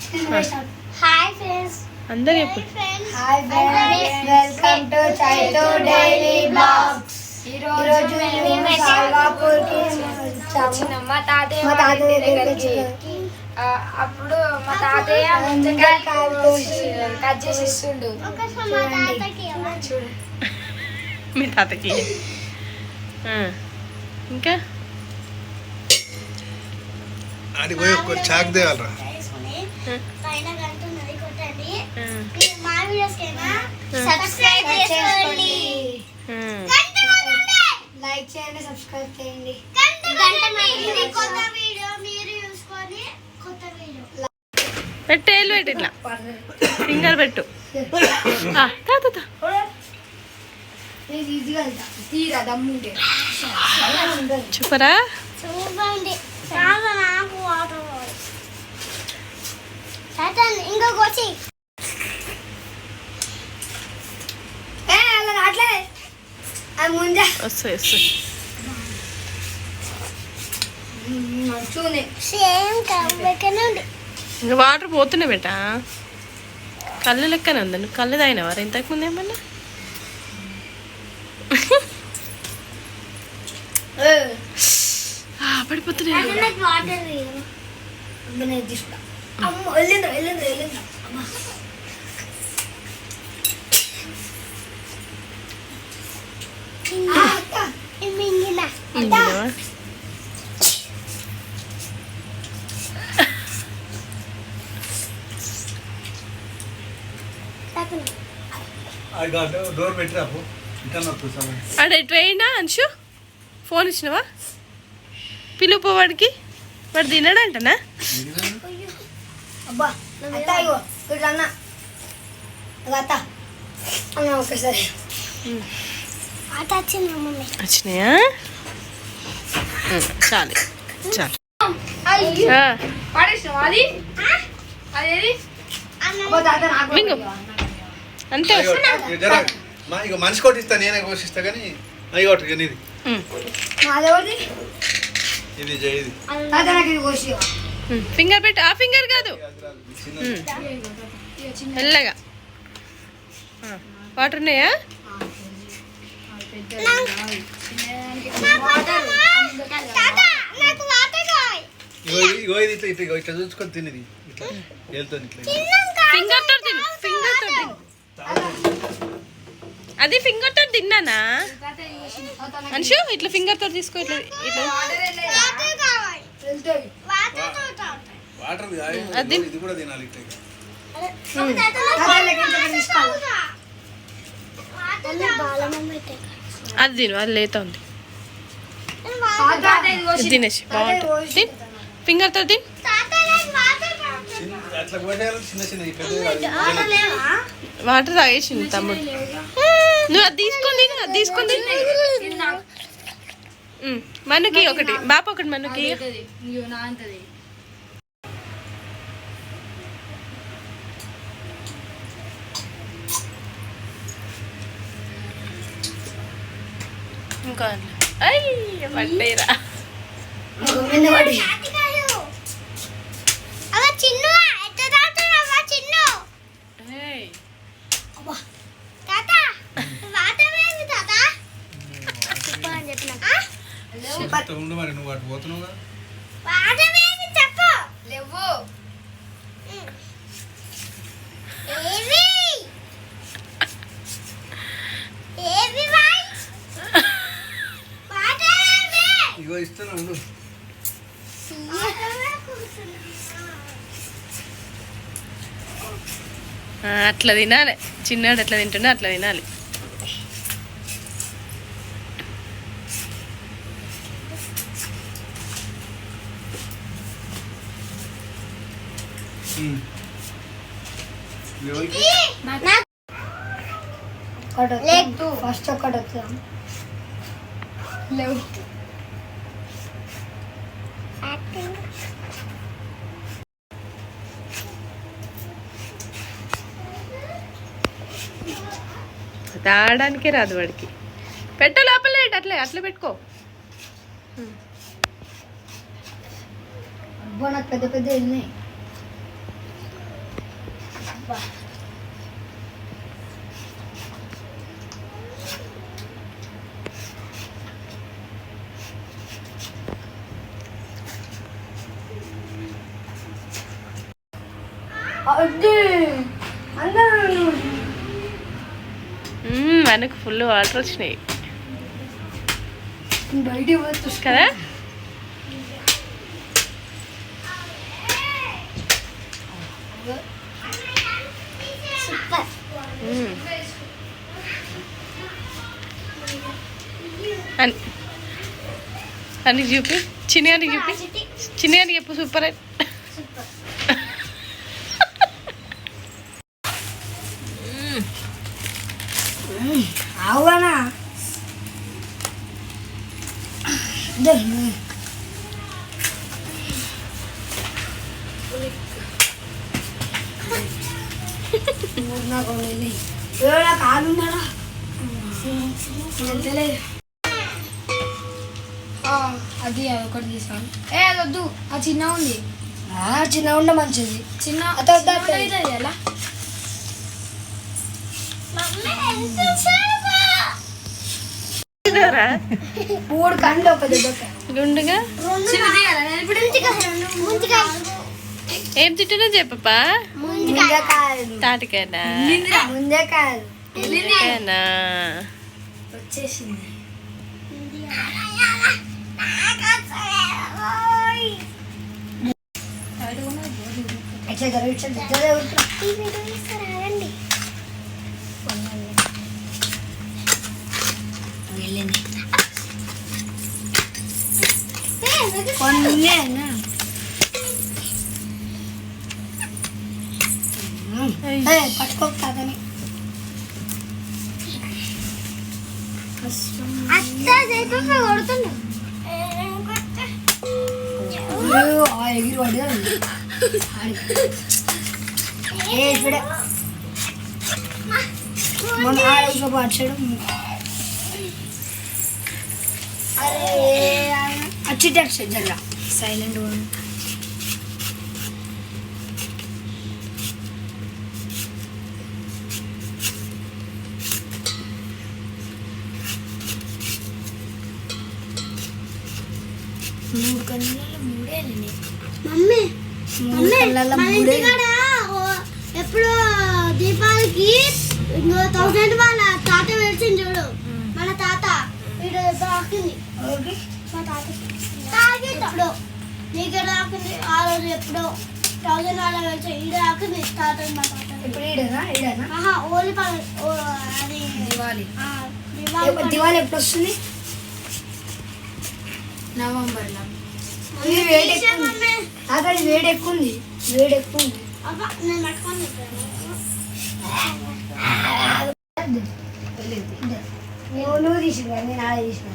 Hi friends అందరూ చెప్పు. Hi friends welcome to Chaitu daily blogs. ఈరోజు మేము సాల్వాపూర్కి వచ్చాము. మా తాతయ్య దగ్గరికి. అప్పుడు మా తాతయ్య ముంజకాయలు కట్ చేసి ఇస్తుండు. చూడు మీ తాతకి. ఇంకా ఆడికి పోయి ఒక చాక్ తేవాలరా. పైన గంటున్నది కొట్టండి. మా వీడియోస్ కైనా సబ్స్క్రైబ్ చేసుకోండి. లైక్ చేయండి, సబ్స్క్రైబ్ చేయండి. గంట కొత్త వీడియో మీరు చూసుకొని కొత్త వీడియో పెట్టు. ఏళ్ళు పెట్టు, ఇట్లా ఫింగర్ పెట్టు. చూపరా చూడండి. నాకు వాటర్ ఇంకొక వచ్చి అట్లే ముందే వస్తాయి వస్తాయి. సేమ్ లెక్కనే ఉంది. ఇంకా వాటర్ పోతున్నాయి బేటా. కళ్ళు లెక్కనే ఉంది. నువ్వు కళ్ళు తాగినవారు ఇంతకుముందు ఏమన్నా? పడిపోతున్నాయి. వాటర్ తీసుకుంటా. అమ్మ వెళ్ళిందా వెళ్ళిందా వెళ్ళిందా. అమ్మ డోర్ పెట్టిరా. అడే ట్రైనా అంశు ఫోన్ ఇచ్చినవా? పిలుపు వాడికి. వాడు తినడంటనా? అబ్బా అన్న అత్త అన్న ఒకసారి ఆట వచ్చింది మమ్మీ. వచ్చినాయా? చాలు చాలు. అంతే. ఇక మనిషి కొట్టిస్తా, నేనే కోసిస్తా కానీ అవి కొట్టు. ఇది ఇది ఇది ఫింగర్ పెట్టు. ఆ ఫింగర్ కాదు, మెల్లగా. వాటర్ ఉన్నాయా? ఇగో ఇది ఇట్లా ఇట్లా ఇట్లా చూసుకొని తినేది. ఇట్లా వెళ్తుంది ఇట్లా. ఫింగర్ తో తిను. ఫింగర్ తో తిను. అది ఫింగర్ తో తిన్నానా అంశు? ఇట్లా ఫింగర్ తో తీసుకో. ఇట్లా ఇట్లా వాటర్ అది ఇది కూడా తినాలి. ఇట్లా అది తిను. అది లేత ఉంది. తినేసి బాగుంటుంది. ఫింగర్ తో తిను. అట్లా కొట్టేయాలి. చిన్న చిన్న వాటర్ తాగేసింది తమ్ముడు. నువ్వు అది తీసుకొని తిను. అది తీసుకొని మనుకి ఒకటి, బాప ఒకటి. మనుకి ఇంకా అయ్య పట్టేరా. ఉండు మరి. నువ్వు అటు పోతున్నావు కదా. ఇగో ఇస్తున్నా ఉండు. అట్లా తినాలి. చిన్నాడు ఎట్లా తింటుండే అట్లా తినాలి. ఫస్ట్ ఒకటి వచ్చాం. తాగడానికే రాదు వాడికి. పెట్టు లోపల. అట్లే అట్లా పెట్టుకో. నాకు పెద్ద పెద్ద ఉన్నాయి. మనకు ఫుల్ వాటర్ వచ్చినాయి బయట కదా. సూపర్. అని చూపి చిన్నగానికి చూపి చిన్నగానికి చెప్పు సూపర్ అని. అవునా కాలున్నాడా అది ఒకటి తీసాను. అది వద్దు, అది చిన్న ఉంది. చిన్న ఉండ మంచిది. చిన్న ఎలా 3 కండ్లు ఒక దెబ్బకాయ గుండుగా ఏం తిట్టినా చెప్పప్పా. తాటికాయనా ముంజకాయనా వచ్చేసింది. పట్టుకోకని ఎగిరి పడి ఇప్పుడే మన పచ్చాడు. వచ్చేటట్టు జర సైలెంట్ మమ్మీ ఎప్పుడు దీపావళికి 1000 వాళ్ళ తాత వేసింది చూడు. మన తాత వీడు తాకింది మా తాత తాకిప్పుడు నీకు తాకింది. ఆ రోజు ఎప్పుడో 1000 వాళ్ళ వేసి ఈడ తాకింది తాత మా తాత. ఇప్పుడు ఈడనా ఓలి అది దివాళి ఎప్పుడు వస్తుంది? నవంబర్లో. వేడి ఎక్కువ ఉంది. నువ్వు తీసిన నేను ఆడ తీసిన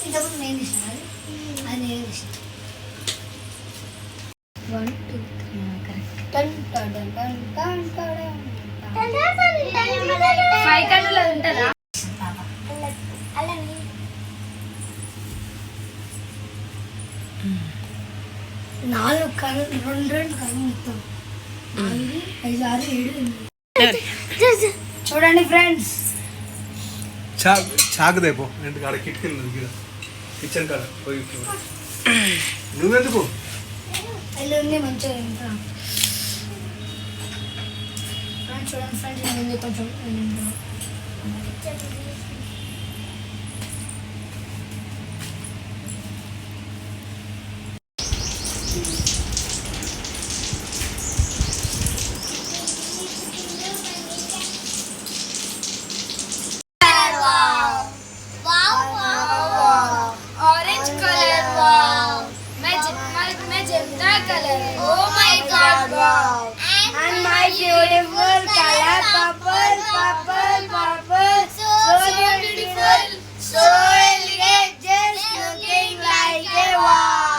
ఇంతకుముందు నేను తీసిన అది నేను తీసిన 1 2 5 కన్నులు ఉంటుందా? 4 కన్నులు 2 కన్నులు మొత్తం 5 6 7 చూడండి ఫ్రెండ్స్. చాకు దేపో కాడ కిటికీ కిచెన్ కాడ పోయి నువ్వెందుకు ఉంది మంచిగా ఇంకా చూడండి ఫ్రెండ్స్ కొంచెం orange colour magenta color. Oh my God! wow. And my beautiful color purple. So beautiful, so elegant, just looking like a wow.